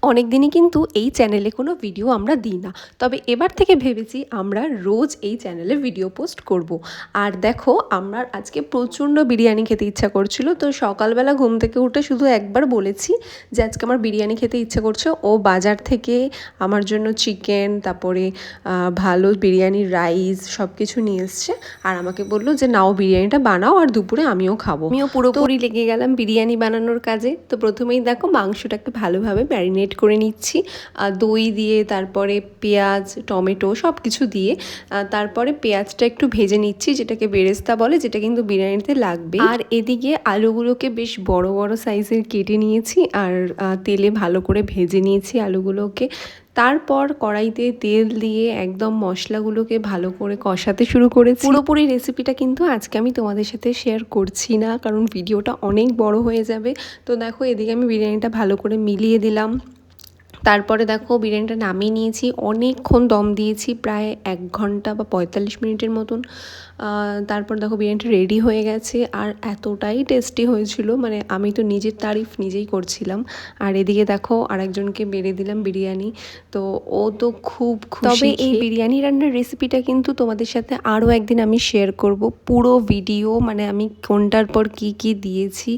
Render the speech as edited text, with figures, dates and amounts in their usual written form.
অনেক দিনই কিন্তু এই চ্যানেলে কোনো ভিডিও আমরা দিই না, তবে এবার থেকে ভেবেছি আমরা রোজ এই চ্যানেলে ভিডিও পোস্ট করব। আর দেখো, আমার আজকে প্রচণ্ড বিরিয়ানি খেতে ইচ্ছা করছিল, তো সকালবেলা ঘুম থেকে উঠে শুধু একবার বলেছি যে আজকে আমার বিরিয়ানি খেতে ইচ্ছা করছে। ও বাজার থেকে আমার জন্য চিকেন, তারপরে ভালো বিরিয়ানির রাইস সব কিছু নিয়ে এসছে, আর আমাকে বললো যে নাও বিরিয়ানিটা বানাও, আর দুপুরে আমিও খাবো। আমিও পুরোপুরি লেগে গেলাম বিরিয়ানি বানানোর কাজে। তো প্রথমেই দেখো মাংসটাকে ভালোভাবে ম্যারিনেট করে নিচ্ছি, দই দিয়ে, তারপরে পেঁয়াজ, টমেটো সব কিছু দিয়ে, তারপরে পেঁয়াজটা একটু ভেজে নিচ্ছি, যেটাকে বেরেস্তা বলে, যেটা কিন্তু বিরিয়ানিতে লাগবে। আর এদিকে আলুগুলোকে বেশ বড় বড় সাইজের কেটে নিয়েছি, আর তেলে ভালো করে ভেজে নিয়েছি আলুগুলোকে। তারপর কড়াইতে তেল দিয়ে একদম মশলাগুলোকে ভালো করে কষাতে শুরু করেছি। পুরোপুরি রেসিপিটা কিন্তু আজকে আমি তোমাদের সাথে শেয়ার করছি না, কারণ ভিডিওটা অনেক বড় হয়ে যাবে। তো দেখো, এদিকে আমি বিরিয়ানিটা ভালো করে মিলিয়ে দিলাম। তারপরে দেখো বিরিয়ানিটা নামিয়ে নিয়েছি, অনেকক্ষণ দম দিয়েছি, প্রায় 1 ঘন্টা বা 45 মিনিটের মতন। তারপর দেখো বিরিয়ানিটা রেডি হয়ে গেছে, আর এতটাই টেস্টি হয়েছিল, মানে আমি তো নিজের তারিফ নিজেই করছিলাম। আর এদিকে দেখো আরেকজনকে বেড়ে দিলাম বিরিয়ানি, তো ও তো খুব খুশি। তবে এই বিরিয়ানি রান্নার রেসিপিটা কিন্তু তোমাদের সাথে আরও একদিন আমি শেয়ার করব, পুরো ভিডিও, মানে আমি কোনটার পর কি কি দিয়েছি